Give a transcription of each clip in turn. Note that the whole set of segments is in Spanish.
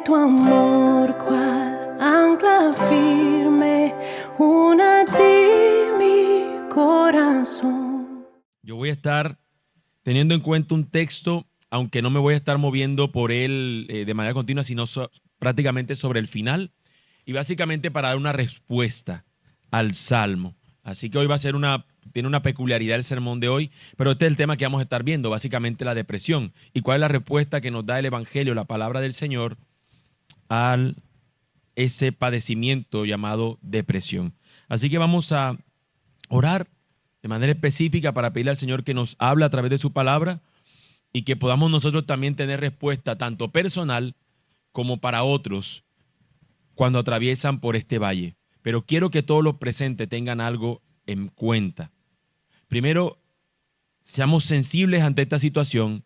tu amor, cual ancla firme, una a ti mi corazón. Yo voy a estar teniendo en cuenta un texto, aunque no me voy a estar moviendo por él de manera continua, sino prácticamente sobre el final, y básicamente para dar una respuesta al Salmo. Así que hoy va a ser tiene una peculiaridad el sermón de hoy, pero este es el tema que vamos a estar viendo, básicamente la depresión. ¿Y cuál es la respuesta que nos da el Evangelio, la palabra del Señor, a ese padecimiento llamado depresión? Así que vamos a orar de manera específica para pedirle al Señor que nos hable a través de su palabra y que podamos nosotros también tener respuesta tanto personal como para otros cuando atraviesan por este valle. Pero quiero que todos los presentes tengan algo en cuenta. Primero, seamos sensibles ante esta situación.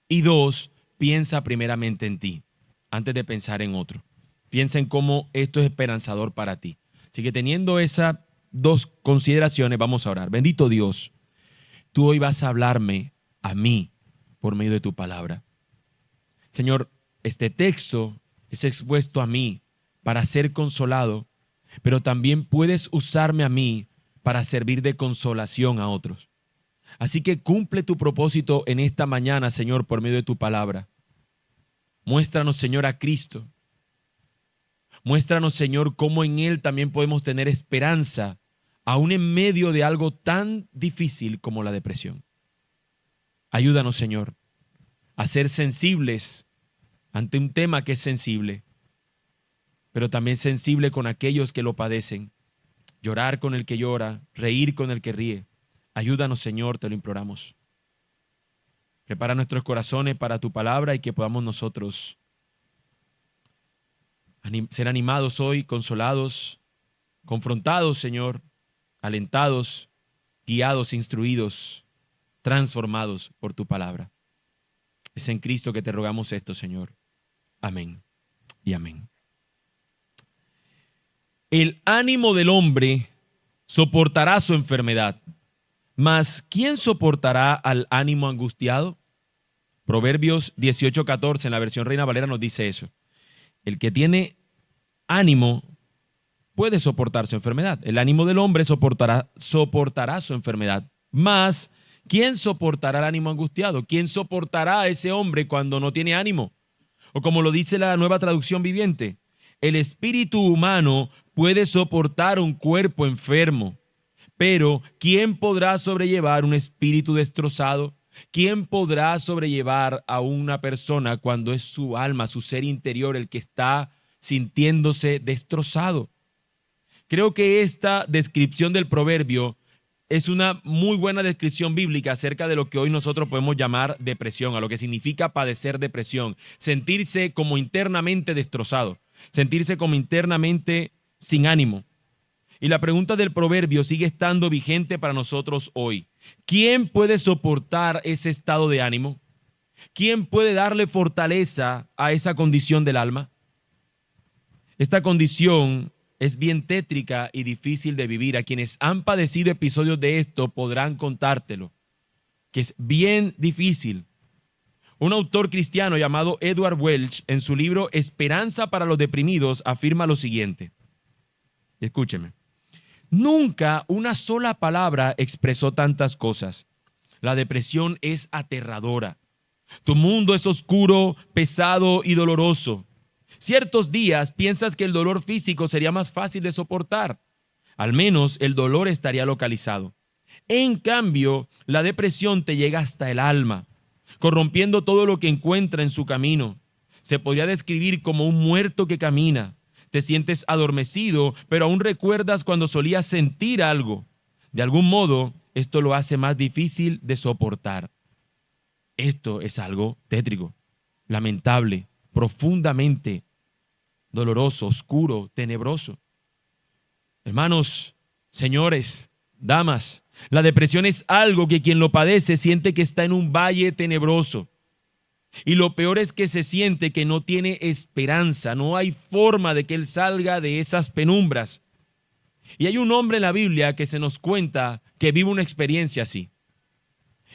Y dos, piensa primeramente en ti, antes de pensar en otro. Piensa en cómo esto es esperanzador para ti. Así que teniendo esas dos consideraciones, vamos a orar. Bendito Dios, tú hoy vas a hablarme a mí por medio de tu palabra. Señor, este texto es expuesto a mí para ser consolado, pero también puedes usarme a mí para servir de consolación a otros. Así que cumple tu propósito en esta mañana, Señor, por medio de tu palabra. Muéstranos, Señor, a Cristo. Muéstranos, Señor, cómo en Él también podemos tener esperanza, aún en medio de algo tan difícil como la depresión. Ayúdanos, Señor, a ser sensibles ante un tema que es sensible, pero también sensible con aquellos que lo padecen. Llorar con el que llora, reír con el que ríe. Ayúdanos, Señor, te lo imploramos. Prepara nuestros corazones para tu palabra y que podamos nosotros ser animados hoy, consolados, confrontados, Señor, alentados, guiados, instruidos, transformados por tu palabra. Es en Cristo que te rogamos esto, Señor. Amén y amén. El ánimo del hombre soportará su enfermedad, mas ¿quién soportará al ánimo angustiado? Proverbios 18:14 en la versión Reina Valera nos dice eso. El que tiene ánimo puede soportar su enfermedad. El ánimo del hombre soportará su enfermedad, mas ¿quién soportará el ánimo angustiado? ¿Quién soportará a ese hombre cuando no tiene ánimo? O como lo dice la Nueva Traducción Viviente, el espíritu humano puede soportar un cuerpo enfermo, pero ¿quién podrá sobrellevar un espíritu destrozado? ¿Quién podrá sobrellevar a una persona cuando es su alma, su ser interior, el que está sintiéndose destrozado? Creo que esta descripción del proverbio es una muy buena descripción bíblica acerca de lo que hoy nosotros podemos llamar depresión, a lo que significa padecer depresión, sentirse como internamente destrozado, sentirse como internamente sin ánimo. Y la pregunta del proverbio sigue estando vigente para nosotros hoy. ¿Quién puede soportar ese estado de ánimo? ¿Quién puede darle fortaleza a esa condición del alma? Esta condición es bien tétrica y difícil de vivir. A quienes han padecido episodios de esto podrán contártelo, que es bien difícil. Un autor cristiano llamado Edward Welch, en su libro Esperanza para los deprimidos, afirma lo siguiente. Escúcheme. Nunca una sola palabra expresó tantas cosas. La depresión es aterradora. Tu mundo es oscuro, pesado y doloroso. Ciertos días piensas que el dolor físico sería más fácil de soportar. Al menos el dolor estaría localizado. En cambio, la depresión te llega hasta el alma, corrompiendo todo lo que encuentra en su camino. Se podría describir como un muerto que camina. Te sientes adormecido, pero aún recuerdas cuando solías sentir algo. De algún modo, esto lo hace más difícil de soportar. Esto es algo tétrico, lamentable, profundamente doloroso, oscuro, tenebroso. Hermanos, señores, damas, la depresión es algo que quien lo padece siente que está en un valle tenebroso. Y lo peor es que se siente que no tiene esperanza, no hay forma de que él salga de esas penumbras. Y hay un hombre en la Biblia que se nos cuenta que vive una experiencia así.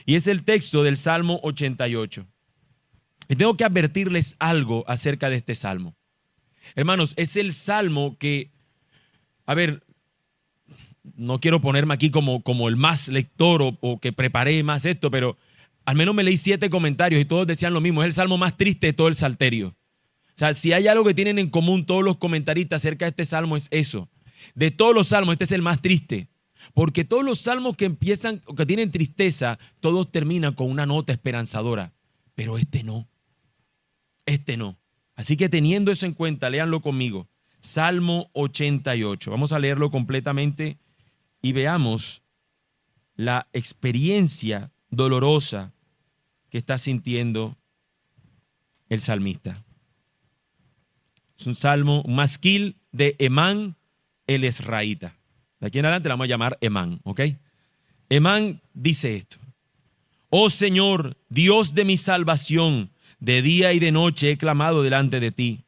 Y es el texto del Salmo 88. Y tengo que advertirles algo acerca de este salmo. Hermanos, es el salmo que, a ver, no quiero ponerme aquí como el más lector o que preparé más esto, pero al menos me leí 7 comentarios y todos decían lo mismo. Es el salmo más triste de todo el Salterio. O sea, si hay algo que tienen en común todos los comentaristas acerca de este salmo es eso. De todos los salmos, este es el más triste. Porque todos los salmos que empiezan o que tienen tristeza, todos terminan con una nota esperanzadora. Pero este no. Este no. Así que teniendo eso en cuenta, léanlo conmigo. Salmo 88. Vamos a leerlo completamente y veamos la experiencia dolorosa que está sintiendo el salmista. Es un salmo, un masquil de Emán el Esraíta. De aquí en adelante la vamos a llamar Emán, ¿ok? Emán dice esto: Oh Señor, Dios de mi salvación, de día y de noche he clamado delante de ti.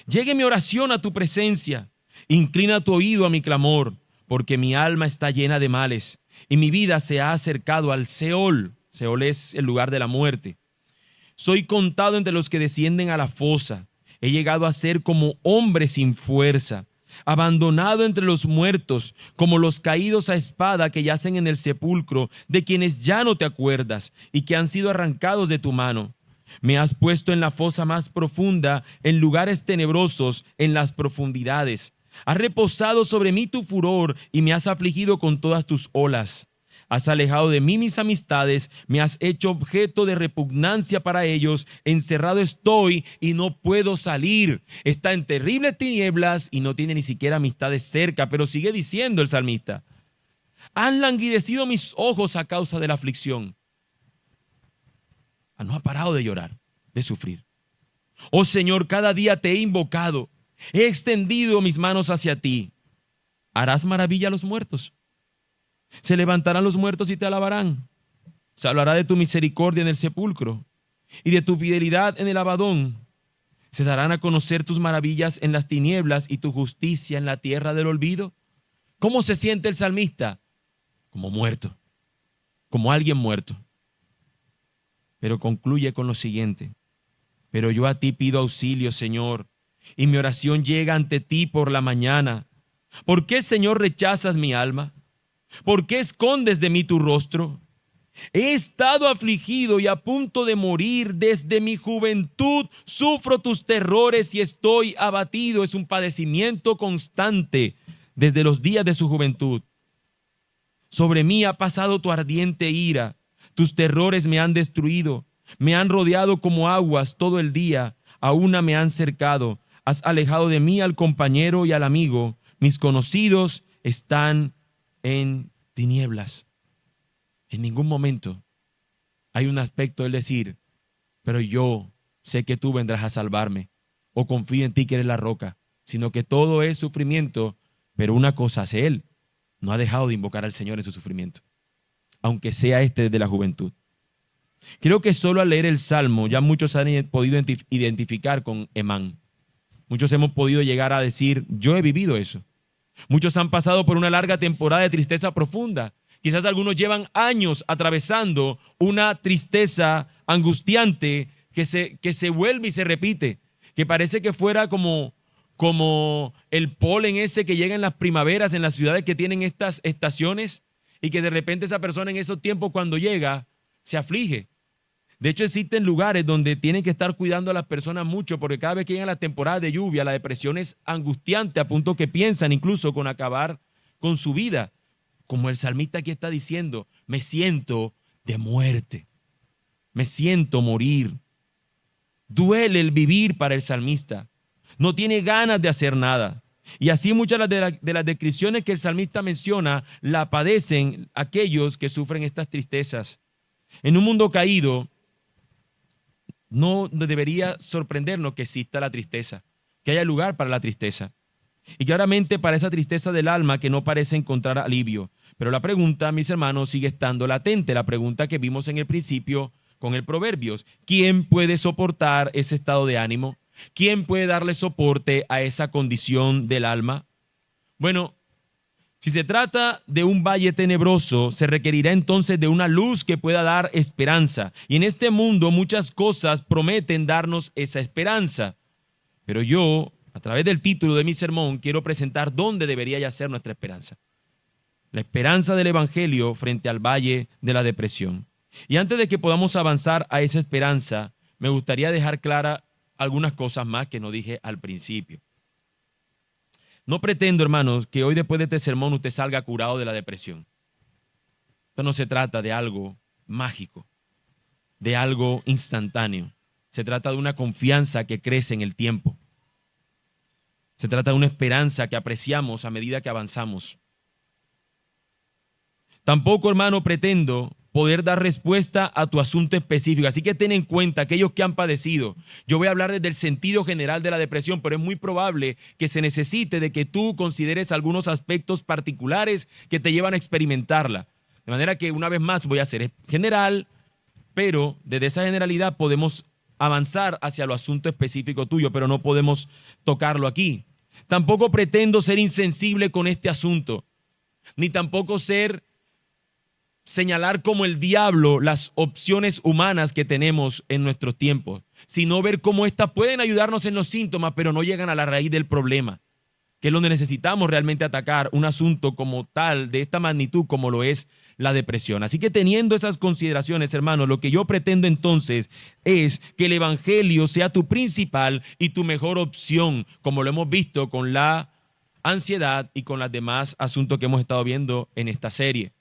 Llegue mi oración a tu presencia, inclina tu oído a mi clamor, porque mi alma está llena de males y mi vida se ha acercado al Seol. Seol es el lugar de la muerte. Soy contado entre los que descienden a la fosa. He llegado a ser como hombre sin fuerza, abandonado entre los muertos, como los caídos a espada que yacen en el sepulcro, de quienes ya no te acuerdas y que han sido arrancados de tu mano. Me has puesto en la fosa más profunda, en lugares tenebrosos, en las profundidades. Has reposado sobre mí tu furor y me has afligido con todas tus olas. Has alejado de mí mis amistades, me has hecho objeto de repugnancia para ellos. Encerrado estoy y no puedo salir. Está en terribles tinieblas y no tiene ni siquiera amistades cerca. Pero sigue diciendo el salmista: han languidecido mis ojos a causa de la aflicción. No ha parado de llorar, de sufrir. Oh Señor, cada día te he invocado. He extendido mis manos hacia ti. ¿Harás maravilla a los muertos? Se levantarán los muertos y te alabarán. Se hablará de tu misericordia en el sepulcro y de tu fidelidad en el Abadón. Se darán a conocer tus maravillas en las tinieblas y tu justicia en la tierra del olvido. ¿Cómo se siente el salmista? Como muerto, como alguien muerto. Pero concluye con lo siguiente: pero yo a ti pido auxilio, Señor, y mi oración llega ante ti por la mañana. ¿Por qué, Señor, rechazas mi alma? ¿Por qué escondes de mí tu rostro? He estado afligido y a punto de morir. Desde mi juventud sufro tus terrores y estoy abatido. Es un padecimiento constante desde los días de su juventud. Sobre mí ha pasado tu ardiente ira. Tus terrores me han destruido. Me han rodeado como aguas todo el día. A una me han cercado. Has alejado de mí al compañero y al amigo. Mis conocidos están en tinieblas. En ningún momento hay un aspecto del decir: pero yo sé que tú vendrás a salvarme, o confío en ti que eres la roca. Sino que todo es sufrimiento. Pero una cosa hace él: no ha dejado de invocar al Señor en su sufrimiento, aunque sea este de la juventud. Creo que solo al leer el Salmo ya muchos han podido identificar con Emán. Muchos hemos podido llegar a decir: yo he vivido eso. Muchos han pasado por una larga temporada de tristeza profunda. Quizás algunos llevan años atravesando una tristeza angustiante que se vuelve y se repite, que parece que fuera como el polen ese que llega en las primaveras en las ciudades que tienen estas estaciones, y que de repente esa persona en esos tiempos cuando llega se aflige. De hecho, existen lugares donde tienen que estar cuidando a las personas mucho, porque cada vez que llega la temporada de lluvia, la depresión es angustiante a punto que piensan incluso con acabar con su vida. Como el salmista aquí está diciendo: me siento de muerte, me siento morir. Duele el vivir para el salmista. No tiene ganas de hacer nada. Y así muchas de las descripciones que el salmista menciona la padecen aquellos que sufren estas tristezas. En un mundo caído, no debería sorprendernos que exista la tristeza, que haya lugar para la tristeza. Y claramente para esa tristeza del alma que no parece encontrar alivio. Pero la pregunta, mis hermanos, sigue estando latente. La pregunta que vimos en el principio con el Proverbios: ¿quién puede soportar ese estado de ánimo? ¿Quién puede darle soporte a esa condición del alma? Bueno, si se trata de un valle tenebroso, se requerirá entonces de una luz que pueda dar esperanza. Y en este mundo muchas cosas prometen darnos esa esperanza. Pero yo a través del título de mi sermón, quiero presentar dónde debería yacer nuestra esperanza. La esperanza del Evangelio frente al valle de la depresión. Y antes de que podamos avanzar a esa esperanza, me gustaría dejar clara algunas cosas más que no dije al principio. No pretendo, hermanos, que hoy después de este sermón usted salga curado de la depresión. Esto no se trata de algo mágico, de algo instantáneo. Se trata de una confianza que crece en el tiempo. Se trata de una esperanza que apreciamos a medida que avanzamos. Tampoco, hermano, pretendo poder dar respuesta a tu asunto específico. Así que ten en cuenta aquellos que han padecido. Yo voy a hablar desde el sentido general de la depresión, pero es muy probable que se necesite de que tú consideres algunos aspectos particulares que te llevan a experimentarla. De manera que una vez más voy a ser general, pero desde esa generalidad podemos avanzar hacia lo asunto específico tuyo, pero no podemos tocarlo aquí. Tampoco pretendo ser insensible con este asunto, ni tampoco señalar como el diablo las opciones humanas que tenemos en nuestros tiempos, sino ver cómo éstas pueden ayudarnos en los síntomas, pero no llegan a la raíz del problema, que es donde necesitamos realmente atacar un asunto como tal, de esta magnitud como lo es la depresión. Así que teniendo esas consideraciones, hermanos, lo que yo pretendo entonces es que el Evangelio sea tu principal y tu mejor opción, como lo hemos visto con la ansiedad y con los demás asuntos que hemos estado viendo en esta serie.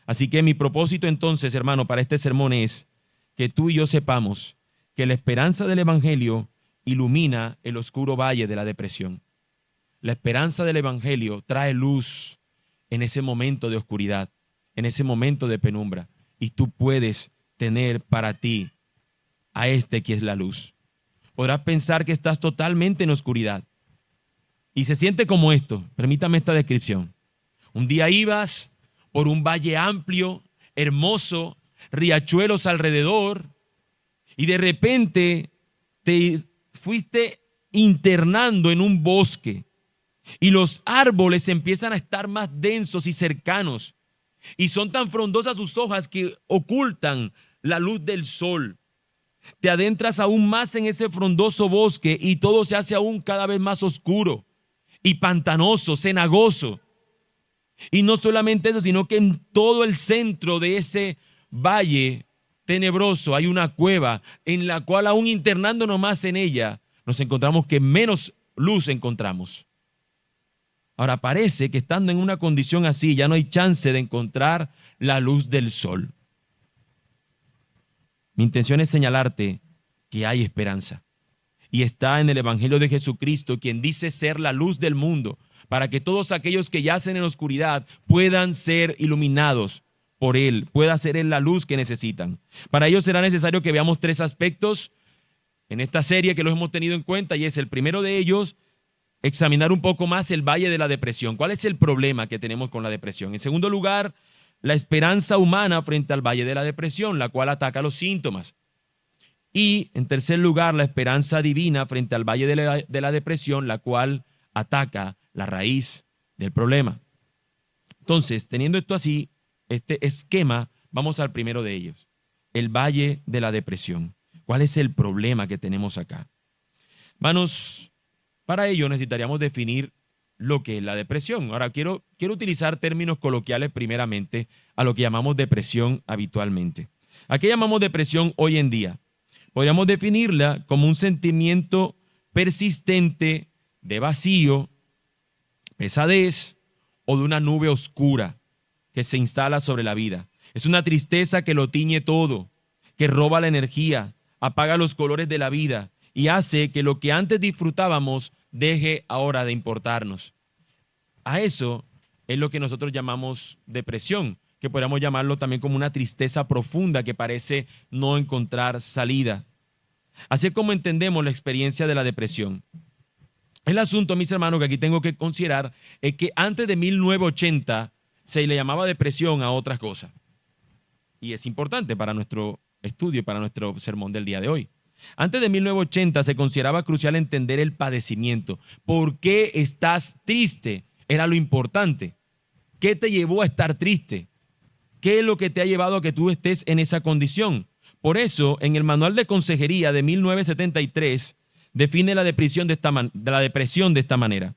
Así que mi propósito entonces, hermano, para este sermón es que tú y yo sepamos que la esperanza del Evangelio ilumina el oscuro valle de la depresión. La esperanza del Evangelio trae luz en ese momento de oscuridad, en ese momento de penumbra, y tú puedes tener para ti a este que es la luz. Podrás pensar que estás totalmente en oscuridad y se siente como esto. Permítame esta descripción. Un día ibas por un valle amplio, hermoso, riachuelos alrededor, y de repente te fuiste internando en un bosque y los árboles empiezan a estar más densos y cercanos y son tan frondosas sus hojas que ocultan la luz del sol. Te adentras aún más en ese frondoso bosque y todo se hace aún cada vez más oscuro y pantanoso, cenagoso. Y no solamente eso, sino que en todo el centro de ese valle tenebroso hay una cueva en la cual, aún internándonos más en ella, nos encontramos que menos luz encontramos. Ahora parece que estando en una condición así ya no hay chance de encontrar la luz del sol. Mi intención es señalarte que hay esperanza y está en el Evangelio de Jesucristo, quien dice ser la luz del mundo, para que todos aquellos que yacen en oscuridad puedan ser iluminados por Él, pueda ser Él la luz que necesitan. Para ello será necesario que veamos tres aspectos en esta serie que los hemos tenido en cuenta, y es el primero de ellos, examinar un poco más el valle de la depresión. ¿Cuál es el problema que tenemos con la depresión? En segundo lugar, la esperanza humana frente al valle de la depresión, la cual ataca los síntomas. Y en tercer lugar, la esperanza divina frente al valle de la depresión, la cual ataca la raíz del problema. Entonces, teniendo esto así, este esquema, vamos al primero de ellos, el valle de la depresión. ¿Cuál es el problema que tenemos acá? Hermanos, para ello necesitaríamos definir lo que es la depresión. Ahora, quiero utilizar términos coloquiales primeramente a lo que llamamos depresión habitualmente. ¿A qué llamamos depresión hoy en día? Podríamos definirla como un sentimiento persistente de vacío, pesadez o de una nube oscura que se instala sobre la vida. Es una tristeza que lo tiñe todo, que roba la energía, apaga los colores de la vida y hace que lo que antes disfrutábamos deje ahora de importarnos. A eso es lo que nosotros llamamos depresión, que podríamos llamarlo también como una tristeza profunda que parece no encontrar salida. Así es como entendemos la experiencia de la depresión. El asunto, mis hermanos, que aquí tengo que considerar es que antes de 1980 se le llamaba depresión a otras cosas. Y es importante para nuestro estudio y para nuestro sermón del día de hoy. Antes de 1980 se consideraba crucial entender el padecimiento. ¿Por qué estás triste? Era lo importante. ¿Qué te llevó a estar triste? ¿Qué es lo que te ha llevado a que tú estés en esa condición? Por eso, en el Manual de Consejería de 1973, define la depresión de esta manera.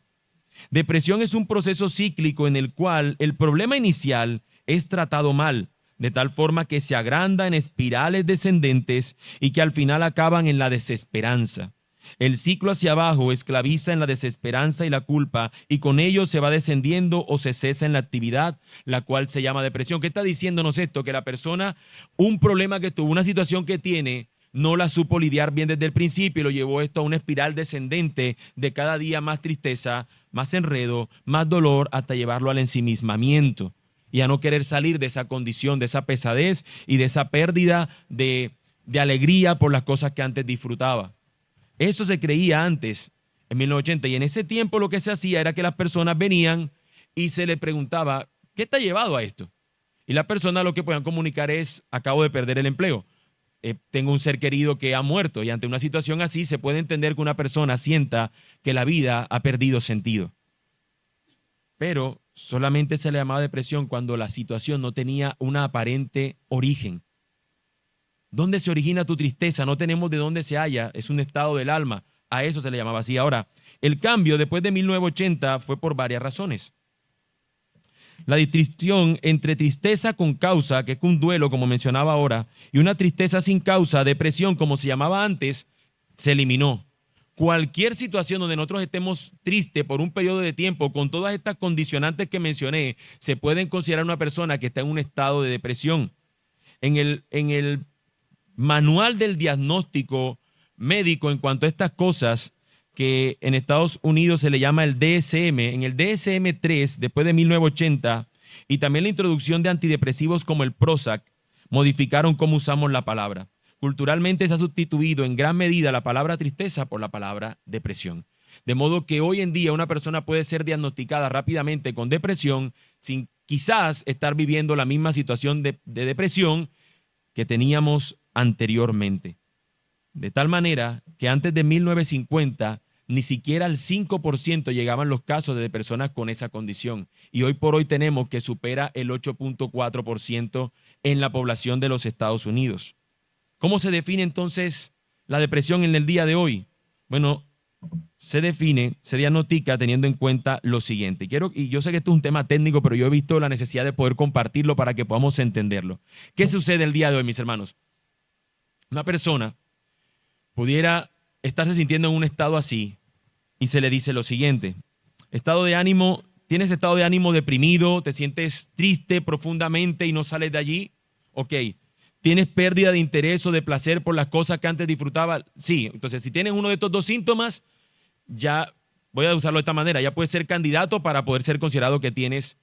Depresión es un proceso cíclico en el cual el problema inicial es tratado mal, de tal forma que se agranda en espirales descendentes y que al final acaban en la desesperanza. El ciclo hacia abajo esclaviza en la desesperanza y la culpa, y con ello se va descendiendo o se cesa en la actividad, la cual se llama depresión. ¿Qué está diciéndonos esto? Que la persona, un problema que tuvo, una situación que tiene, no la supo lidiar bien desde el principio y lo llevó esto a una espiral descendente de cada día más tristeza, más enredo, más dolor, hasta llevarlo al ensimismamiento y a no querer salir de esa condición, de esa pesadez y de esa pérdida de alegría por las cosas que antes disfrutaba. Eso se creía antes, en 1980, y en ese tiempo lo que se hacía era que las personas venían y se les preguntaba, ¿qué te ha llevado a esto? Y la persona lo que podían comunicar es, acabo de perder el empleo, tengo un ser querido que ha muerto, y ante una situación así se puede entender que una persona sienta que la vida ha perdido sentido. Pero solamente se le llamaba depresión cuando la situación no tenía un aparente origen. ¿Dónde se origina tu tristeza? No tenemos de dónde se halla, es un estado del alma. A eso se le llamaba así. Ahora, el cambio después de 1980 fue por varias razones. La distinción entre tristeza con causa, que es un duelo, como mencionaba ahora, y una tristeza sin causa, depresión, como se llamaba antes, se eliminó. Cualquier situación donde nosotros estemos tristes por un periodo de tiempo, con todas estas condicionantes que mencioné, se pueden considerar una persona que está en un estado de depresión. En el manual del diagnóstico médico en cuanto a estas cosas, que en Estados Unidos se le llama el DSM, en el DSM-3, después de 1980, y también la introducción de antidepresivos como el Prozac, modificaron cómo usamos la palabra. Culturalmente se ha sustituido en gran medida la palabra tristeza por la palabra depresión. De modo que hoy en día una persona puede ser diagnosticada rápidamente con depresión sin quizás estar viviendo la misma situación de depresión que teníamos anteriormente. De tal manera que antes de 1950 ni siquiera al 5% llegaban los casos de personas con esa condición. Y hoy por hoy tenemos que supera el 8.4% en la población de los Estados Unidos. ¿Cómo se define entonces la depresión en el día de hoy? Bueno, se diagnostica teniendo en cuenta lo siguiente. Y yo sé que esto es un tema técnico, pero yo he visto la necesidad de poder compartirlo para que podamos entenderlo. ¿Qué sucede el día de hoy, mis hermanos? Una persona pudiera estarse sintiendo en un estado así y se le dice lo siguiente: ¿tienes estado de ánimo deprimido? ¿Te sientes triste profundamente y no sales de allí? Ok. ¿Tienes pérdida de interés o de placer por las cosas que antes disfrutabas? Sí. Entonces, si tienes uno de estos dos síntomas, ya voy a usarlo de esta manera, ya puedes ser candidato para poder ser considerado que tienes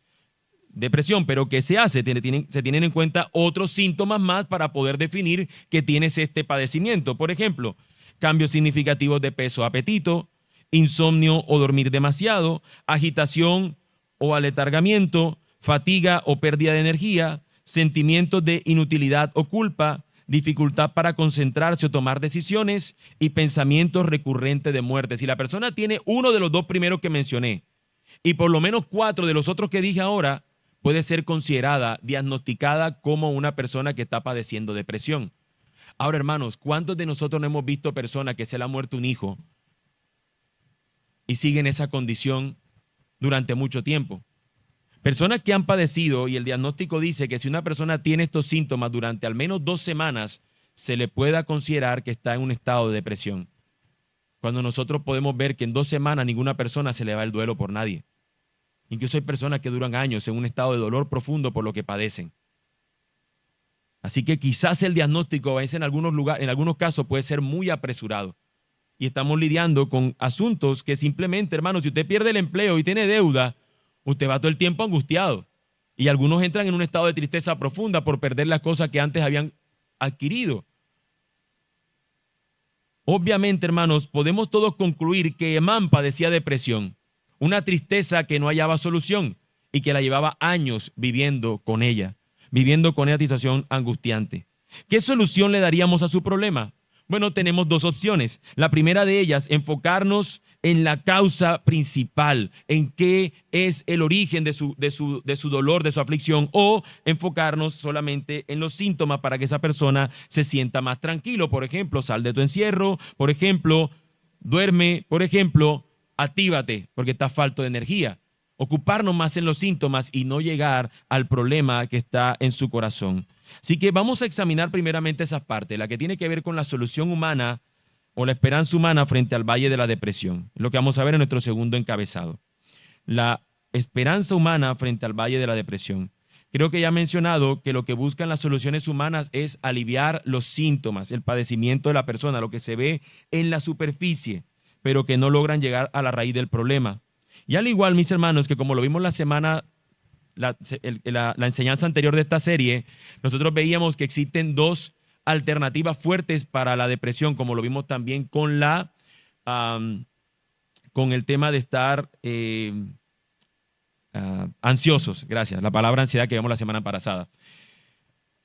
depresión. Pero ¿qué se hace? Se tienen en cuenta otros síntomas más para poder definir que tienes este padecimiento. Por ejemplo, cambios significativos de peso o apetito, insomnio o dormir demasiado, agitación o aletargamiento, fatiga o pérdida de energía, sentimientos de inutilidad o culpa, dificultad para concentrarse o tomar decisiones y pensamientos recurrentes de muerte. Si la persona tiene uno de los dos primeros que mencioné y por lo menos 4 de los otros que dije ahora, puede ser considerada, diagnosticada como una persona que está padeciendo depresión. Ahora, hermanos, ¿cuántos de nosotros no hemos visto personas que se le ha muerto un hijo y siguen esa condición durante mucho tiempo? Personas que han padecido, y el diagnóstico dice que si una persona tiene estos síntomas durante al menos 2 semanas, se le pueda considerar que está en un estado de depresión. Cuando nosotros podemos ver que en 2 semanas ninguna persona se le va el duelo por nadie. Incluso hay personas que duran años en un estado de dolor profundo por lo que padecen. Así que quizás el diagnóstico a veces en algunos casos puede ser muy apresurado. Y estamos lidiando con asuntos que simplemente, hermano, si usted pierde el empleo y tiene deuda, usted va todo el tiempo angustiado. Y algunos entran en un estado de tristeza profunda por perder las cosas que antes habían adquirido. Obviamente, hermanos, podemos todos concluir que Emán padecía depresión, una tristeza que no hallaba solución y que la llevaba años viviendo con esa situación angustiante. ¿Qué solución le daríamos a su problema? Bueno, tenemos 2 opciones. La primera de ellas, enfocarnos en la causa principal, en qué es el origen de su dolor, de su aflicción, o enfocarnos solamente en los síntomas para que esa persona se sienta más tranquilo. Por ejemplo, sal de tu encierro. Por ejemplo, Duerme, por ejemplo, actívate porque estás falto de energía. Ocuparnos más en los síntomas y no llegar al problema que está en su corazón. Así que vamos a examinar primeramente esa parte, la que tiene que ver con la solución humana o la esperanza humana frente al valle de la depresión. Lo que vamos a ver en nuestro segundo encabezado. La esperanza humana frente al valle de la depresión. Creo que ya he mencionado que lo que buscan las soluciones humanas es aliviar los síntomas, el padecimiento de la persona, lo que se ve en la superficie, pero que no logran llegar a la raíz del problema. Y al igual, mis hermanos, que como lo vimos la enseñanza anterior de esta serie, nosotros veíamos que existen dos alternativas fuertes para la depresión, como lo vimos también con con el tema de estar ansiosos. Gracias, la palabra ansiedad que vimos la semana pasada.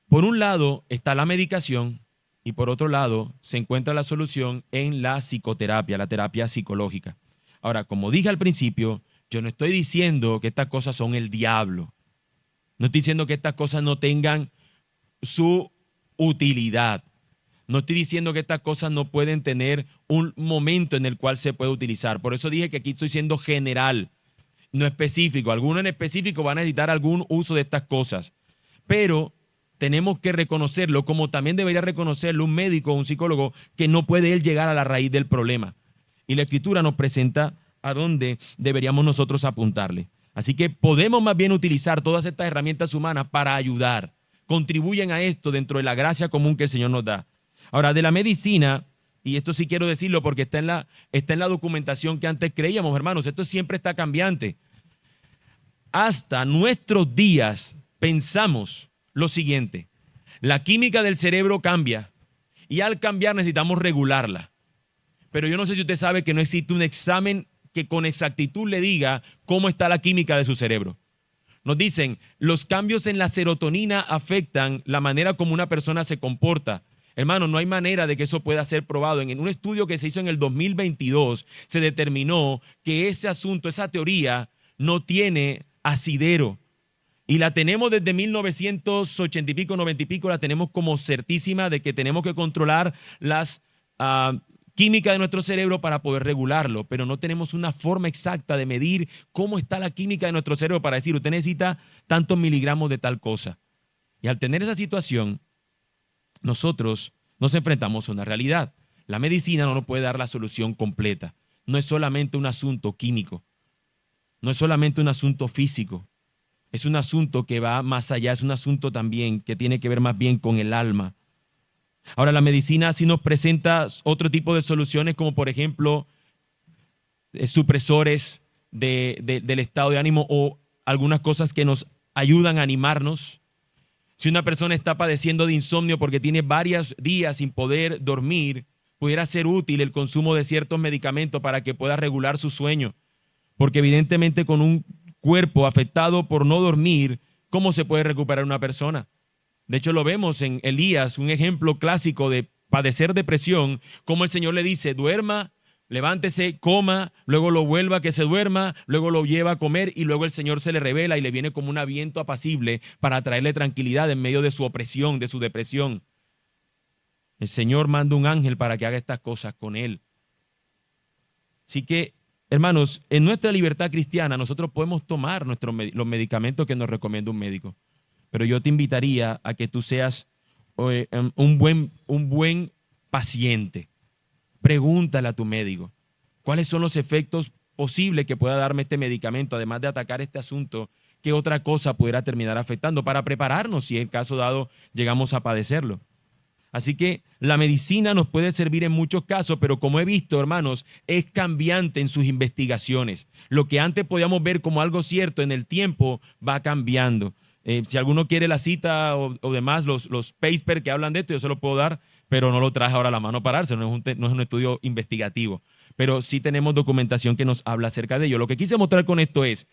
Por un lado está la medicación y por otro lado se encuentra la solución en la psicoterapia, la terapia psicológica. Ahora, como dije al principio, yo no estoy diciendo que estas cosas son el diablo. No estoy diciendo que estas cosas no tengan su utilidad. No estoy diciendo que estas cosas no pueden tener un momento en el cual se puede utilizar. Por eso dije que aquí estoy siendo general, no específico. Algunos en específico van a necesitar algún uso de estas cosas. Pero tenemos que reconocerlo, como también debería reconocerlo un médico o un psicólogo, que no puede él llegar a la raíz del problema. Y la Escritura nos presenta a dónde deberíamos nosotros apuntarle. Así que podemos más bien utilizar todas estas herramientas humanas para ayudar. Contribuyen a esto dentro de la gracia común que el Señor nos da. Ahora, de la medicina, y esto sí quiero decirlo porque está en la documentación que antes creíamos, hermanos, esto siempre está cambiante. Hasta nuestros días pensamos lo siguiente: la química del cerebro cambia y al cambiar necesitamos regularla. Pero yo no sé si usted sabe que no existe un examen que con exactitud le diga cómo está la química de su cerebro. Nos dicen, los cambios en la serotonina afectan la manera como una persona se comporta. Hermano, no hay manera de que eso pueda ser probado. En un estudio que se hizo en el 2022, se determinó que ese asunto, esa teoría, no tiene asidero. Y la tenemos desde 1980 y pico, 90 y pico, la tenemos como certísima de que tenemos que controlar las química de nuestro cerebro para poder regularlo, pero no tenemos una forma exacta de medir cómo está la química de nuestro cerebro para decir, usted necesita tantos miligramos de tal cosa. Y al tener esa situación, nosotros nos enfrentamos a una realidad. La medicina no nos puede dar la solución completa. No es solamente un asunto químico, no es solamente un asunto físico, es un asunto que va más allá, es un asunto también que tiene que ver más bien con el alma. Ahora, la medicina sí nos presenta otro tipo de soluciones, como por ejemplo supresores del estado de ánimo o algunas cosas que nos ayudan a animarnos. Si una persona está padeciendo de insomnio porque tiene varios días sin poder dormir, pudiera ser útil el consumo de ciertos medicamentos para que pueda regular su sueño. Porque evidentemente con un cuerpo afectado por no dormir, ¿cómo se puede recuperar una persona? De hecho, lo vemos en Elías, un ejemplo clásico de padecer depresión, como el Señor le dice, duerma, levántese, coma, luego lo vuelva a que se duerma, luego lo lleva a comer y luego el Señor se le revela y le viene como un viento apacible para traerle tranquilidad en medio de su opresión, de su depresión. El Señor manda un ángel para que haga estas cosas con él. Así que, hermanos, en nuestra libertad cristiana nosotros podemos tomar los medicamentos que nos recomienda un médico. Pero yo te invitaría a que tú seas un buen paciente. Pregúntale a tu médico, ¿cuáles son los efectos posibles que pueda darme este medicamento? Además de atacar este asunto, ¿qué otra cosa pudiera terminar afectando? Para prepararnos si en caso dado llegamos a padecerlo. Así que la medicina nos puede servir en muchos casos, pero como he visto, hermanos, es cambiante en sus investigaciones. Lo que antes podíamos ver como algo cierto en el tiempo va cambiando. Si alguno quiere la cita o demás, los papers que hablan de esto, yo se lo puedo dar, pero no lo traje ahora a la mano para dárselo, no es un estudio investigativo. Pero sí tenemos documentación que nos habla acerca de ello. Lo que quise mostrar con esto es,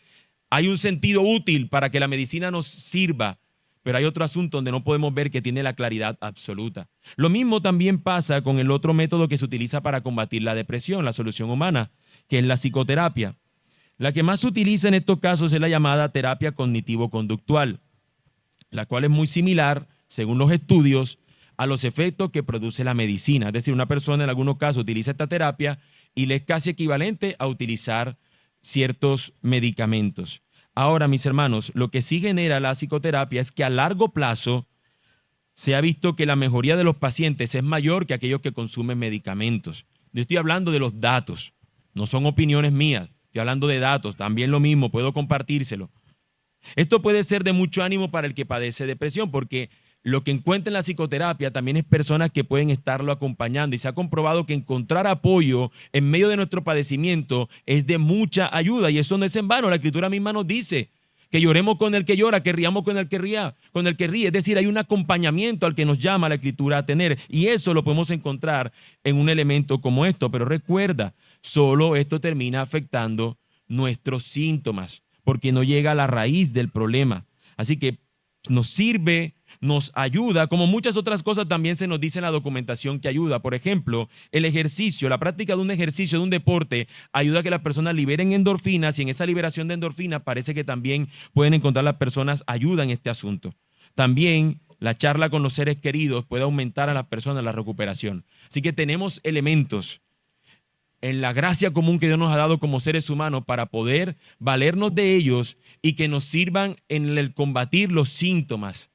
hay un sentido útil para que la medicina nos sirva, pero hay otro asunto donde no podemos ver que tiene la claridad absoluta. Lo mismo también pasa con el otro método que se utiliza para combatir la depresión, la solución humana, que es la psicoterapia. La que más se utiliza en estos casos es la llamada terapia cognitivo-conductual, la cual es muy similar, según los estudios, a los efectos que produce la medicina. Es decir, una persona en algunos casos utiliza esta terapia y le es casi equivalente a utilizar ciertos medicamentos. Ahora, mis hermanos, lo que sí genera la psicoterapia es que a largo plazo se ha visto que la mejoría de los pacientes es mayor que aquellos que consumen medicamentos. Yo estoy hablando de los datos, no son opiniones mías, estoy hablando de datos, también lo mismo, puedo compartírselo. Esto puede ser de mucho ánimo para el que padece depresión, porque lo que encuentra en la psicoterapia también es personas que pueden estarlo acompañando y se ha comprobado que encontrar apoyo en medio de nuestro padecimiento es de mucha ayuda y eso no es en vano. La Escritura misma nos dice que lloremos con el que llora, que riamos con el que ríe. Es decir, hay un acompañamiento al que nos llama la Escritura a tener y eso lo podemos encontrar en un elemento como esto. Pero recuerda, solo esto termina afectando nuestros síntomas porque no llega a la raíz del problema. Así que nos sirve, nos ayuda, como muchas otras cosas también se nos dice en la documentación que ayuda. Por ejemplo, el ejercicio, la práctica de un ejercicio, de un deporte, ayuda a que las personas liberen endorfinas y en esa liberación de endorfinas parece que también pueden encontrar las personas ayuda en este asunto. También la charla con los seres queridos puede aumentar a las personas la recuperación. Así que tenemos elementos en la gracia común que Dios nos ha dado como seres humanos para poder valernos de ellos y que nos sirvan en el combatir los síntomas.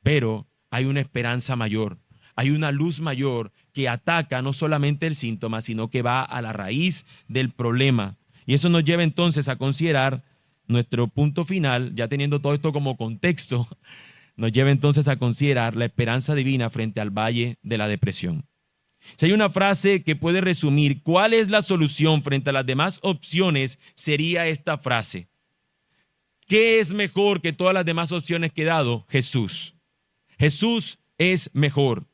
Pero hay una esperanza mayor, hay una luz mayor que ataca no solamente el síntoma, sino que va a la raíz del problema. Y eso nos lleva entonces a considerar nuestro punto final, ya teniendo todo esto como contexto, nos lleva entonces a considerar la esperanza divina frente al valle de la depresión. Si hay una frase que puede resumir cuál es la solución frente a las demás opciones, sería esta frase. ¿Qué es mejor que todas las demás opciones que he dado? Jesús. Jesús es mejor.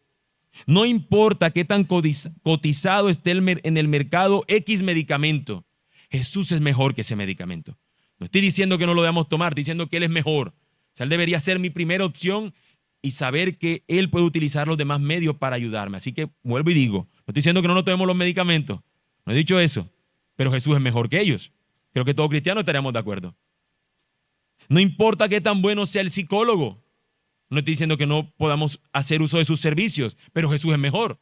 No importa qué tan cotizado esté en el mercado X medicamento, Jesús es mejor que ese medicamento. No estoy diciendo que no lo debamos tomar, estoy diciendo que Él es mejor. O sea, Él debería ser mi primera opción y saber que Él puede utilizar los demás medios para ayudarme. Así que vuelvo y digo, no estoy diciendo que no nos tomemos los medicamentos, no he dicho eso, pero Jesús es mejor que ellos. Creo que todos cristianos estaríamos de acuerdo. No importa qué tan bueno sea el psicólogo, no estoy diciendo que no podamos hacer uso de sus servicios, pero Jesús es mejor.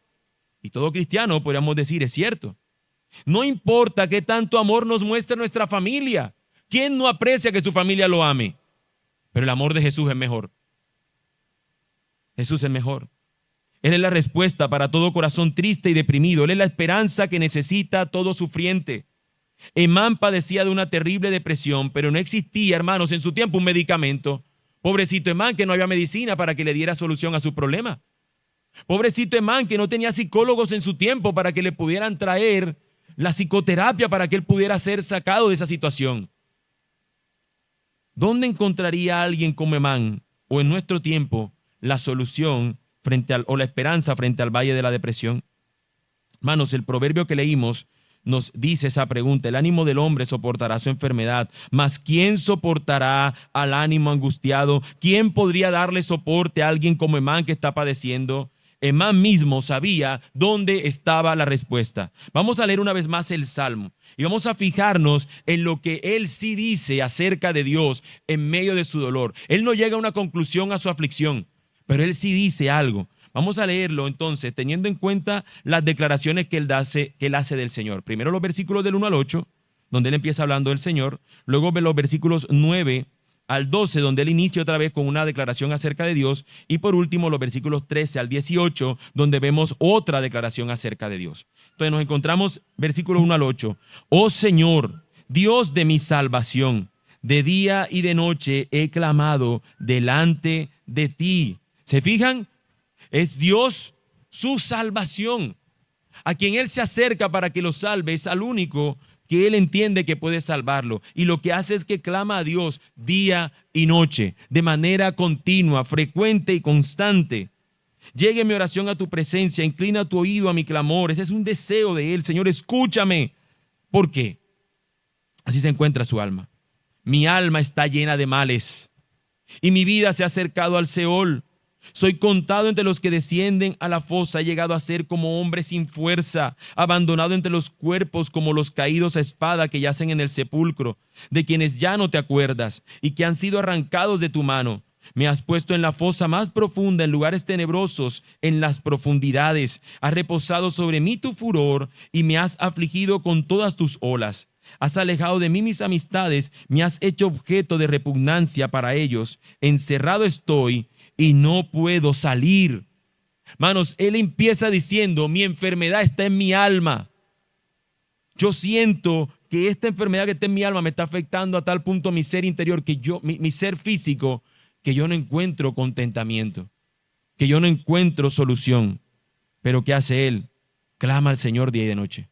Y todo cristiano podríamos decir, es cierto. No importa qué tanto amor nos muestre nuestra familia. ¿Quién no aprecia que su familia lo ame? Pero el amor de Jesús es mejor. Jesús es mejor. Él es la respuesta para todo corazón triste y deprimido. Él es la esperanza que necesita todo sufriente. Emán padecía de una terrible depresión, pero no existía, hermanos, en su tiempo un medicamento. Pobrecito Emán, que no había medicina para que le diera solución a su problema. Pobrecito Emán, que no tenía psicólogos en su tiempo para que le pudieran traer la psicoterapia para que él pudiera ser sacado de esa situación. ¿Dónde encontraría alguien como Emán o en nuestro tiempo la solución o la esperanza frente al valle de la depresión? Hermanos, el proverbio que leímos nos dice esa pregunta. El ánimo del hombre soportará su enfermedad, mas ¿quién soportará al ánimo angustiado? ¿Quién podría darle soporte a alguien como Emán que está padeciendo? Emán mismo sabía dónde estaba la respuesta. Vamos a leer una vez más el Salmo y vamos a fijarnos en lo que él sí dice acerca de Dios en medio de su dolor. Él no llega a una conclusión a su aflicción, pero él sí dice algo. Vamos a leerlo entonces, teniendo en cuenta las declaraciones que él hace del Señor. Primero los versículos del 1 al 8, donde él empieza hablando del Señor. Luego los versículos 9 al 12, donde él inicia otra vez con una declaración acerca de Dios. Y por último, los versículos 13 al 18, donde vemos otra declaración acerca de Dios. Entonces nos encontramos, versículo 1 al 8. Oh Señor, Dios de mi salvación, de día y de noche he clamado delante de ti. ¿Se fijan? Es Dios su salvación. A quien Él se acerca para que lo salve es al único que Él entiende que puede salvarlo. Y lo que hace es que clama a Dios día y noche, de manera continua, frecuente y constante. Llegue mi oración a tu presencia, inclina tu oído a mi clamor. Ese es un deseo de Él. Señor, escúchame. ¿Por qué? Así se encuentra su alma. Mi alma está llena de males y mi vida se ha acercado al Seol. Soy contado entre los que descienden a la fosa. He llegado a ser como hombre sin fuerza, abandonado entre los cuerpos como los caídos a espada que yacen en el sepulcro, de quienes ya no te acuerdas y que han sido arrancados de tu mano. Me has puesto en la fosa más profunda, en lugares tenebrosos, en las profundidades. Has reposado sobre mí tu furor y me has afligido con todas tus olas. Has alejado de mí mis amistades, me has hecho objeto de repugnancia para ellos. Encerrado estoy y no puedo salir. Hermanos, él empieza diciendo, mi enfermedad está en mi alma. Yo siento que esta enfermedad que está en mi alma me está afectando a tal punto mi ser interior, que mi ser físico, que yo no encuentro contentamiento, que yo no encuentro solución. Pero ¿qué hace él? Clama al Señor día y de noche.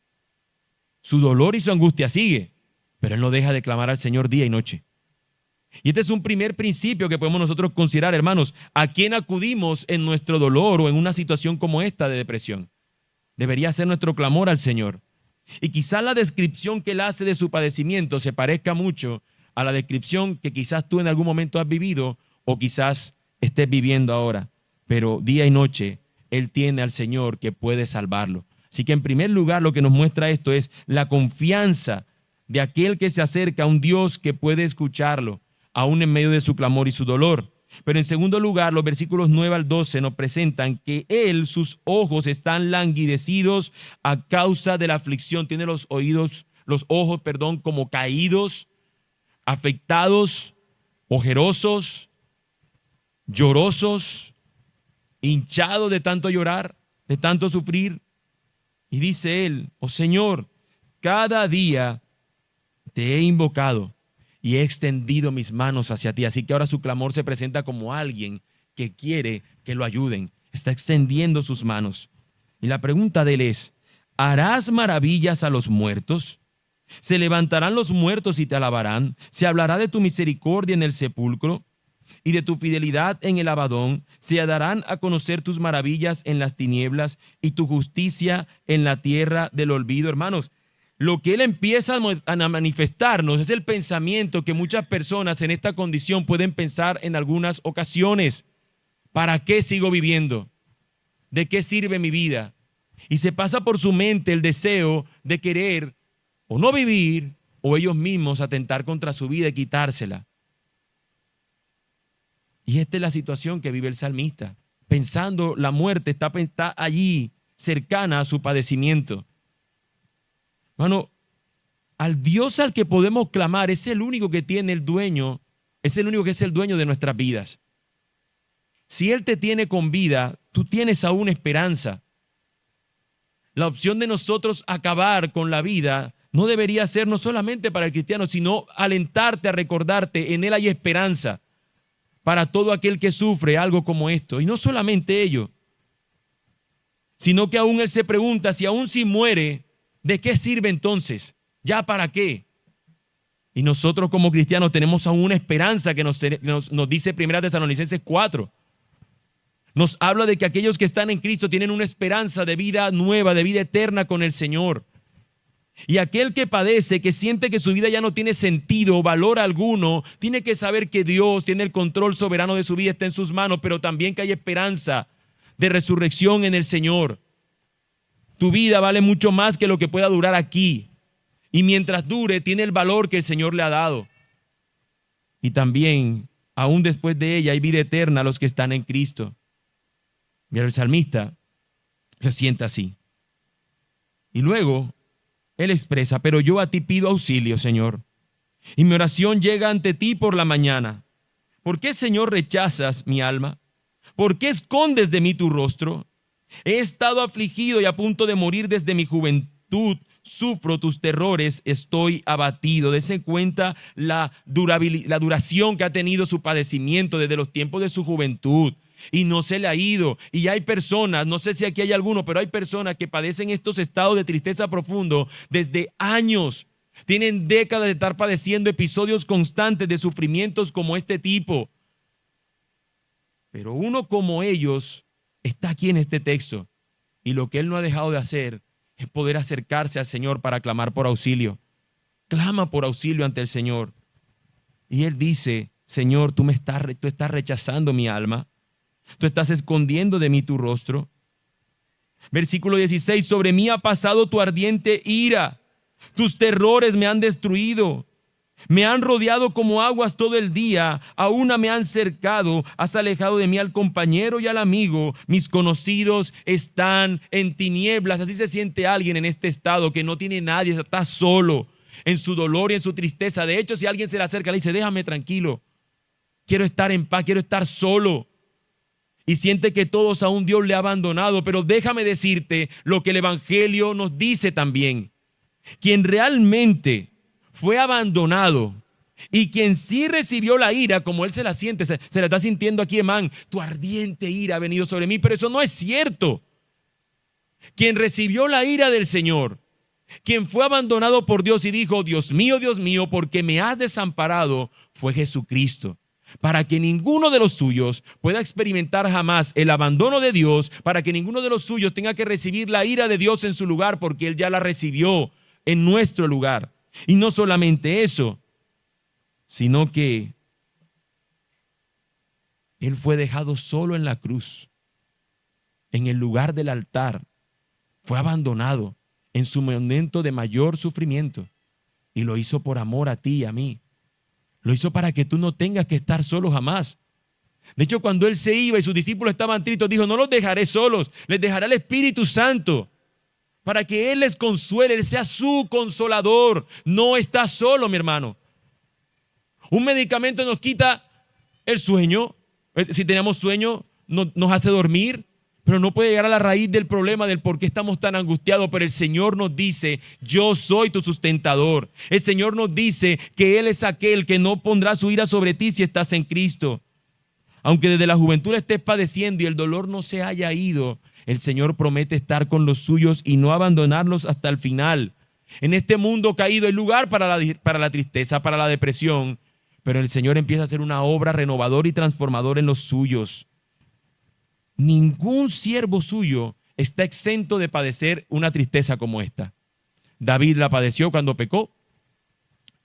Su dolor y su angustia sigue, pero él no deja de clamar al Señor día y noche. Y este es un primer principio que podemos nosotros considerar, hermanos. ¿A quién acudimos en nuestro dolor o en una situación como esta de depresión? Debería ser nuestro clamor al Señor. Y quizás la descripción que él hace de su padecimiento se parezca mucho a la descripción que quizás tú en algún momento has vivido o quizás estés viviendo ahora. Pero día y noche él tiene al Señor que puede salvarlo. Así que en primer lugar lo que nos muestra esto es la confianza de aquel que se acerca a un Dios que puede escucharlo, aún en medio de su clamor y su dolor. Pero en segundo lugar, los versículos 9 al 12 nos presentan que él, sus ojos están languidecidos a causa de la aflicción. Tiene los ojos, como caídos, afectados, ojerosos, llorosos, hinchados de tanto llorar, de tanto sufrir. Y dice él, oh Señor, cada día te he invocado y he extendido mis manos hacia ti. Así que ahora su clamor se presenta como alguien que quiere que lo ayuden. Está extendiendo sus manos. Y la pregunta de él es, ¿harás maravillas a los muertos? ¿Se levantarán los muertos y te alabarán? ¿Se hablará de tu misericordia en el sepulcro y de tu fidelidad en el Abadón? ¿Se darán a conocer tus maravillas en las tinieblas y tu justicia en la tierra del olvido? Hermanos, lo que él empieza a manifestarnos es el pensamiento que muchas personas en esta condición pueden pensar en algunas ocasiones. ¿Para qué sigo viviendo? ¿De qué sirve mi vida? Y se pasa por su mente el deseo de querer o no vivir o ellos mismos atentar contra su vida y quitársela. Y esta es la situación que vive el salmista, pensando la muerte está allí, cercana a su padecimiento. Hermano, al Dios al que podemos clamar es el único que tiene el dueño, es el único que es el dueño de nuestras vidas. Si Él te tiene con vida, tú tienes aún esperanza. La opción de nosotros acabar con la vida no debería ser no solamente para el cristiano, sino alentarte a recordarte, en Él hay esperanza para todo aquel que sufre algo como esto. Y no solamente ello, sino que aún él se pregunta si aún si muere, ¿de qué sirve entonces? ¿Ya para qué? Y nosotros como cristianos tenemos aún una esperanza que nos dice 1 Tesalonicenses 4. Nos habla de que aquellos que están en Cristo tienen una esperanza de vida nueva, de vida eterna con el Señor. Y aquel que padece, que siente que su vida ya no tiene sentido o valor alguno, tiene que saber que Dios tiene el control soberano de su vida, está en sus manos, pero también que hay esperanza de resurrección en el Señor. Tu vida vale mucho más que lo que pueda durar aquí. Y mientras dure, tiene el valor que el Señor le ha dado. Y también, aún después de ella, hay vida eterna a los que están en Cristo. Mira, el salmista se sienta así. Y luego, él expresa, pero yo a ti pido auxilio, Señor. Y mi oración llega ante ti por la mañana. ¿Por qué, Señor, rechazas mi alma? ¿Por qué escondes de mí tu rostro? He estado afligido y a punto de morir desde mi juventud. Sufro tus terrores, estoy abatido. Dese cuenta la duración que ha tenido su padecimiento desde los tiempos de su juventud. Y no se le ha ido. Y hay personas, no sé si aquí hay alguno, pero hay personas que padecen estos estados de tristeza profundo desde años. Tienen décadas de estar padeciendo episodios constantes de sufrimientos como este tipo. Pero uno como ellos está aquí en este texto. Y lo que él no ha dejado de hacer es poder acercarse al Señor para clamar por auxilio. Clama por auxilio ante el Señor. Y él dice, Señor, tú estás rechazando mi alma. Tú estás escondiendo de mí tu rostro. Versículo 16, sobre mí ha pasado tu ardiente ira. Tus terrores me han destruido. Me han rodeado como aguas todo el día, a una me han cercado, has alejado de mí al compañero y al amigo, mis conocidos están en tinieblas. Así se siente alguien en este estado que no tiene nadie, está solo en su dolor y en su tristeza. De hecho, si alguien se le acerca, le dice, déjame tranquilo, quiero estar en paz, quiero estar solo. Y siente que todos a un Dios le ha abandonado, pero déjame decirte lo que el Evangelio nos dice también. Quien realmente fue abandonado y quien sí recibió la ira, como él se la siente, se la está sintiendo aquí, Emán, tu ardiente ira ha venido sobre mí, pero eso no es cierto. Quien recibió la ira del Señor, quien fue abandonado por Dios y dijo, Dios mío, ¿por qué me has desamparado?, fue Jesucristo. Para que ninguno de los suyos pueda experimentar jamás el abandono de Dios, para que ninguno de los suyos tenga que recibir la ira de Dios en su lugar, porque Él ya la recibió en nuestro lugar. Y no solamente eso, sino que Él fue dejado solo en la cruz, en el lugar del altar. Fue abandonado en su momento de mayor sufrimiento y lo hizo por amor a ti y a mí. Lo hizo para que tú no tengas que estar solo jamás. De hecho, cuando Él se iba y sus discípulos estaban tristes, dijo, no los dejaré solos, les dejaré el Espíritu Santo para que Él les consuele, Él sea su consolador. No está solo, mi hermano. Un medicamento nos quita el sueño. Si tenemos sueño, nos hace dormir, pero no puede llegar a la raíz del problema del por qué estamos tan angustiados. Pero el Señor nos dice, yo soy tu sustentador. El Señor nos dice que Él es aquel que no pondrá su ira sobre ti si estás en Cristo. Aunque desde la juventud estés padeciendo y el dolor no se haya ido, el Señor promete estar con los suyos y no abandonarlos hasta el final. En este mundo caído hay lugar para la tristeza, para la depresión, pero el Señor empieza a hacer una obra renovadora y transformadora en los suyos. Ningún siervo suyo está exento de padecer una tristeza como esta. David la padeció cuando pecó.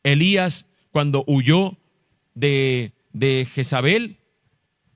Elías, cuando huyó de Jezabel,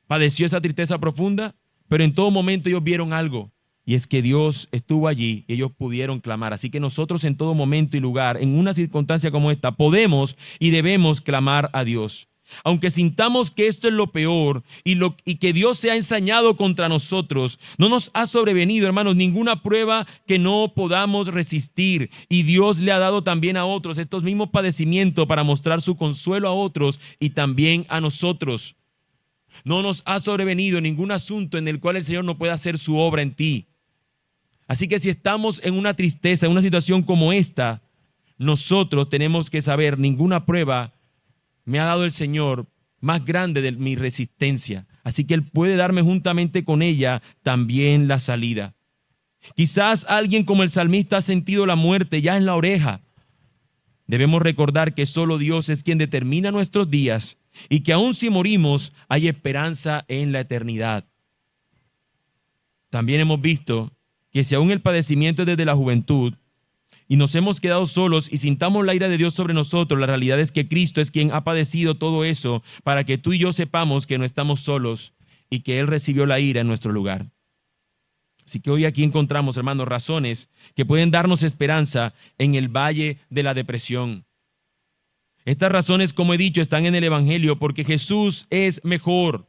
padeció esa tristeza profunda, pero en todo momento ellos vieron algo, y es que Dios estuvo allí y ellos pudieron clamar. Así que nosotros en todo momento y lugar, en una circunstancia como esta, podemos y debemos clamar a Dios. Aunque sintamos que esto es lo peor y que Dios se ha ensañado contra nosotros, no nos ha sobrevenido, hermanos, ninguna prueba que no podamos resistir. Y Dios le ha dado también a otros estos mismos padecimientos para mostrar su consuelo a otros y también a nosotros. No nos ha sobrevenido ningún asunto en el cual el Señor no pueda hacer su obra en ti. Así que si estamos en una tristeza, en una situación como esta, nosotros tenemos que saber, ninguna prueba me ha dado el Señor más grande de mi resistencia. Así que Él puede darme juntamente con ella también la salida. Quizás alguien como el salmista ha sentido la muerte ya en la oreja. Debemos recordar que solo Dios es quien determina nuestros días y que aun si morimos hay esperanza en la eternidad. También hemos visto que si aún el padecimiento es desde la juventud y nos hemos quedado solos y sintamos la ira de Dios sobre nosotros, la realidad es que Cristo es quien ha padecido todo eso para que tú y yo sepamos que no estamos solos y que Él recibió la ira en nuestro lugar. Así que hoy aquí encontramos, hermanos, razones que pueden darnos esperanza en el valle de la depresión. Estas razones, como he dicho, están en el Evangelio porque Jesús es mejor.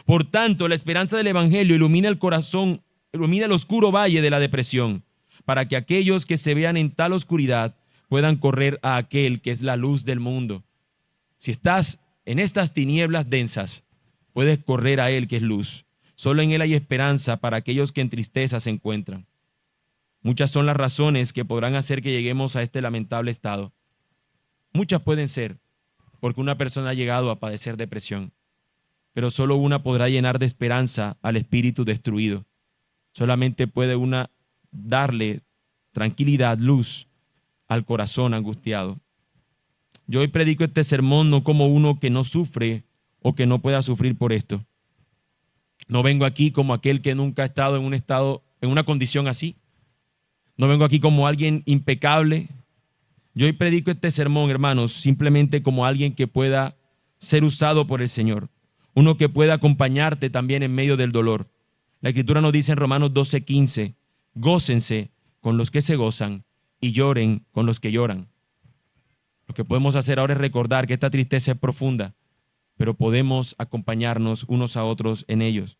Por tanto, la esperanza del Evangelio ilumina el corazón, ilumina el oscuro valle de la depresión, para que aquellos que se vean en tal oscuridad puedan correr a aquel que es la luz del mundo. Si estás en estas tinieblas densas, puedes correr a Él que es luz. Solo en Él hay esperanza para aquellos que en tristeza se encuentran. Muchas son las razones que podrán hacer que lleguemos a este lamentable estado. Muchas pueden ser porque una persona ha llegado a padecer depresión, pero solo una podrá llenar de esperanza al espíritu destruido. Solamente puede una darle tranquilidad, luz al corazón angustiado. Yo hoy predico este sermón no como uno que no sufre o que no pueda sufrir por esto. No vengo aquí como aquel que nunca ha estado en una condición así. No vengo aquí como alguien impecable. Yo hoy predico este sermón, hermanos, simplemente como alguien que pueda ser usado por el Señor. Uno que pueda acompañarte también en medio del dolor. La Escritura nos dice en Romanos 12:15, gócense con los que se gozan y lloren con los que lloran. Lo que podemos hacer ahora es recordar que esta tristeza es profunda, pero podemos acompañarnos unos a otros en ellos.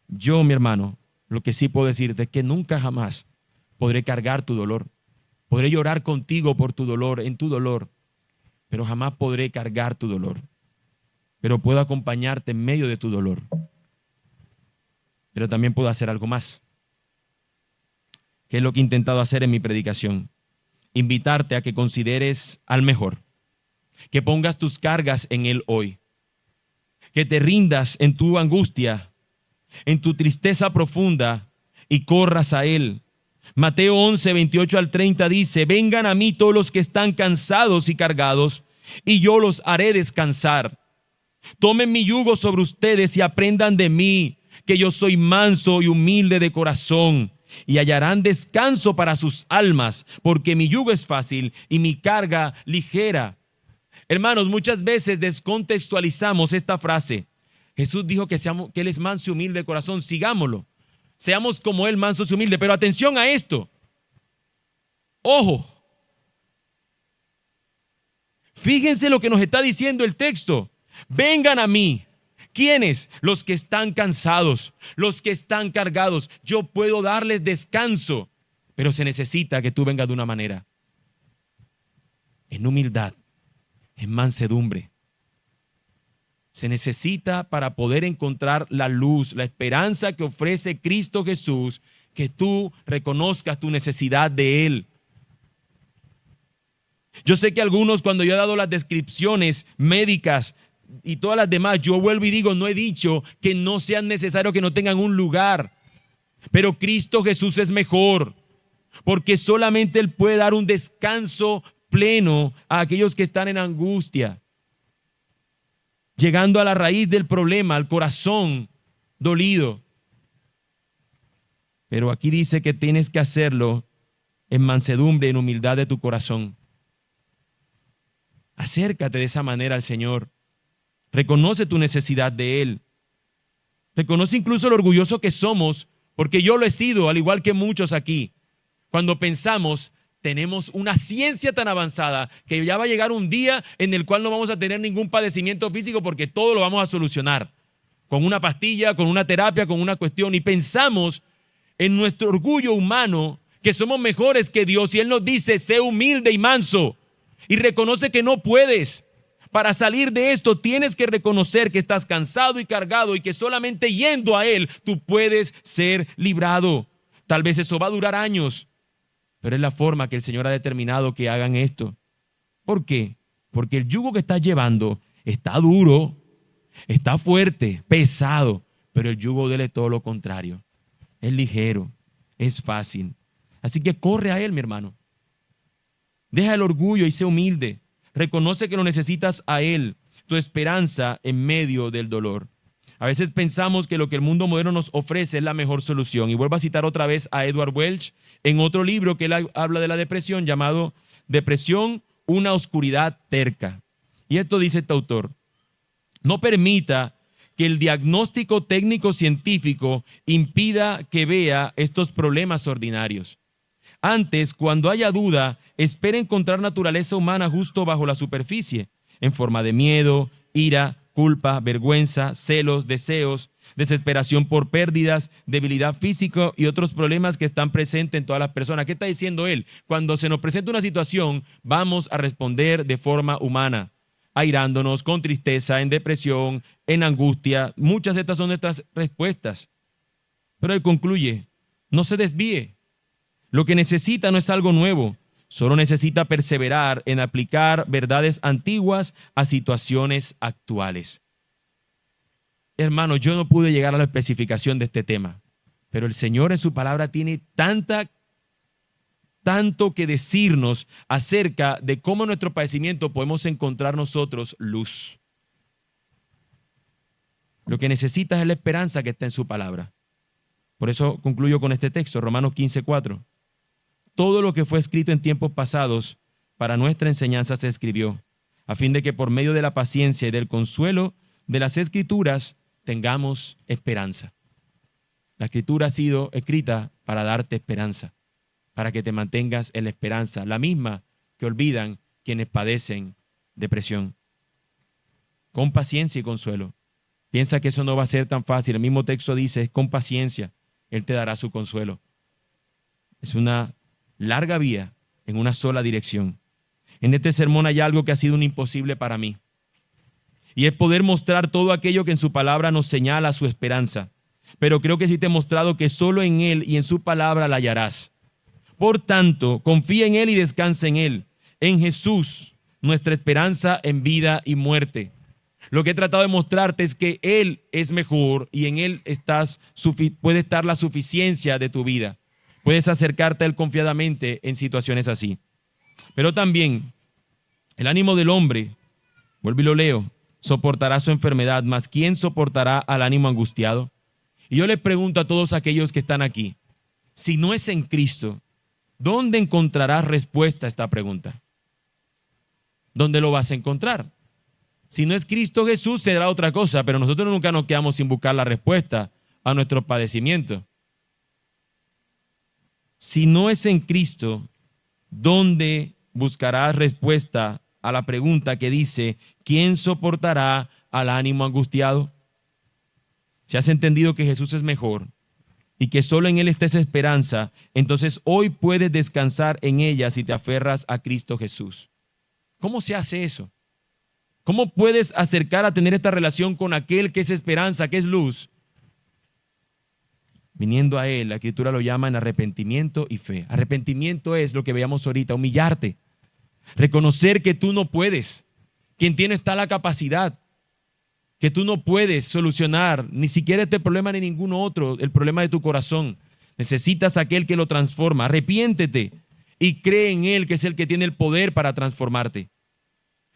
Yo, mi hermano, lo que sí puedo decirte es que nunca jamás podré cargar tu dolor. Podré llorar contigo por tu dolor, en tu dolor, pero jamás podré cargar tu dolor. Pero puedo acompañarte en medio de tu dolor. Pero también puedo hacer algo más, que es lo que he intentado hacer en mi predicación. Invitarte a que consideres al mejor, que pongas tus cargas en Él hoy, que te rindas en tu angustia, en tu tristeza profunda y corras a Él. Mateo 11, 28 al 30 dice: vengan a mí todos los que están cansados y cargados, y yo los haré descansar. Tomen mi yugo sobre ustedes y aprendan de mí, que yo soy manso y humilde de corazón, y hallarán descanso para sus almas, porque mi yugo es fácil y mi carga ligera. Hermanos, muchas veces descontextualizamos esta frase. Jesús dijo que Él es manso y humilde de corazón. Sigámoslo. Seamos como Él, mansos y humildes. Pero atención a esto. Ojo. Fíjense lo que nos está diciendo el texto. Vengan a mí. ¿Quiénes? Los que están cansados, los que están cargados. Yo puedo darles descanso, pero se necesita que tú vengas de una manera. En humildad, en mansedumbre. Se necesita para poder encontrar la luz, la esperanza que ofrece Cristo Jesús, que tú reconozcas tu necesidad de Él. Yo sé que algunos, cuando yo he dado las descripciones médicas y todas las demás, yo vuelvo y digo, no he dicho que no sean necesarios, que no tengan un lugar. Pero Cristo Jesús es mejor, porque solamente Él puede dar un descanso pleno a aquellos que están en angustia, llegando a la raíz del problema, al corazón dolido. Pero aquí dice que tienes que hacerlo en mansedumbre, en humildad de tu corazón. Acércate de esa manera al Señor. Reconoce tu necesidad de Él. Reconoce incluso lo orgulloso que somos, porque yo lo he sido, al igual que muchos aquí. Cuando pensamos, tenemos una ciencia tan avanzada que ya va a llegar un día en el cual no vamos a tener ningún padecimiento físico porque todo lo vamos a solucionar. Con una pastilla, con una terapia, con una cuestión. Y pensamos en nuestro orgullo humano que somos mejores que Dios. Y Él nos dice, sé humilde y manso. Y reconoce que no puedes. Para salir de esto tienes que reconocer que estás cansado y cargado y que solamente yendo a Él tú puedes ser librado. Tal vez eso va a durar años, pero es la forma que el Señor ha determinado que hagan esto. ¿Por qué? Porque el yugo que estás llevando está duro, está fuerte, pesado, pero el yugo de Él es todo lo contrario. Es ligero, es fácil. Así que corre a Él, mi hermano. Deja el orgullo y sé humilde. Reconoce que lo necesitas a Él, tu esperanza en medio del dolor. A veces pensamos que lo que el mundo moderno nos ofrece es la mejor solución. Y vuelvo a citar otra vez a Edward Welch en otro libro que él habla de la depresión, llamado Depresión, una oscuridad terca. Y esto dice este autor: no permita que el diagnóstico técnico científico impida que vea estos problemas ordinarios. Antes, cuando haya duda, espere encontrar naturaleza humana justo bajo la superficie, en forma de miedo, ira, culpa, vergüenza, celos, deseos, desesperación por pérdidas, debilidad física y otros problemas que están presentes en todas las personas. ¿Qué está diciendo él? Cuando se nos presenta una situación, vamos a responder de forma humana, airándonos, con tristeza, en depresión, en angustia. Muchas de estas son nuestras respuestas. Pero él concluye, no se desvíe. Lo que necesita no es algo nuevo, solo necesita perseverar en aplicar verdades antiguas a situaciones actuales. Hermano, yo no pude llegar a la especificación de este tema, pero el Señor en su palabra tiene tanto que decirnos acerca de cómo en nuestro padecimiento podemos encontrar nosotros luz. Lo que necesitas es la esperanza que está en su palabra. Por eso concluyo con este texto, Romanos 15:4. Todo lo que fue escrito en tiempos pasados para nuestra enseñanza se escribió, a fin de que por medio de la paciencia y del consuelo de las Escrituras tengamos esperanza. La Escritura ha sido escrita para darte esperanza, para que te mantengas en la esperanza, la misma que olvidan quienes padecen depresión. Con paciencia y consuelo. Piensa que eso no va a ser tan fácil. El mismo texto dice, con paciencia, Él te dará su consuelo. Es una larga vía en una sola dirección. En este sermón hay algo que ha sido un imposible para mí. Y es poder mostrar todo aquello que en su palabra nos señala su esperanza. Pero creo que sí te he mostrado que solo en Él y en su palabra la hallarás. Por tanto, confía en Él y descansa en Él. En Jesús, nuestra esperanza en vida y muerte. Lo que he tratado de mostrarte es que Él es mejor y en Él puede estar la suficiencia de tu vida. Puedes acercarte a Él confiadamente en situaciones así. Pero también el ánimo del hombre, vuelvo y lo leo, soportará su enfermedad, mas ¿quién soportará al ánimo angustiado? Y yo le pregunto a todos aquellos que están aquí, si no es en Cristo, ¿dónde encontrarás respuesta a esta pregunta? ¿Dónde lo vas a encontrar? Si no es Cristo Jesús, será otra cosa, pero nosotros nunca nos quedamos sin buscar la respuesta a nuestro padecimiento. Si no es en Cristo, ¿dónde buscarás respuesta a la pregunta que dice, ¿quién soportará al ánimo angustiado? Si has entendido que Jesús es mejor y que solo en Él está esa esperanza, entonces hoy puedes descansar en ella si te aferras a Cristo Jesús. ¿Cómo se hace eso? ¿Cómo puedes acercar a tener esta relación con aquel que es esperanza, que es luz? Viniendo a Él, la Escritura lo llama en arrepentimiento y fe. Arrepentimiento es lo que veíamos ahorita, humillarte. Reconocer que tú no puedes, que en ti no está la capacidad, que tú no puedes solucionar ni siquiera este problema ni ningún otro, el problema de tu corazón. Necesitas a aquel que lo transforma. Arrepiéntete y cree en Él, que es el que tiene el poder para transformarte.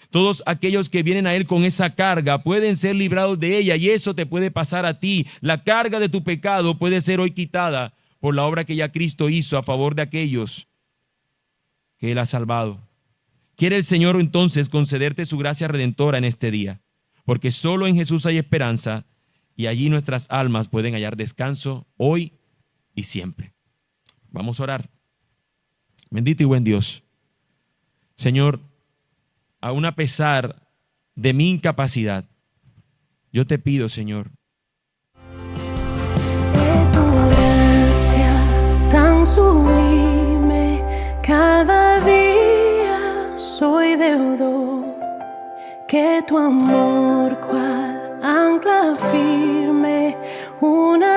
Todos aquellos que vienen a Él con esa carga pueden ser librados de ella y eso te puede pasar a ti. La carga de tu pecado puede ser hoy quitada por la obra que ya Cristo hizo a favor de aquellos que Él ha salvado. Quiere el Señor entonces concederte su gracia redentora en este día, porque solo en Jesús hay esperanza y allí nuestras almas pueden hallar descanso hoy y siempre. Vamos a orar. Bendito y buen Dios. Señor, aun a pesar de mi incapacidad, yo te pido, Señor, De tu gracia tan sublime, cada día soy deudor, que tu amor cual ancla firme, una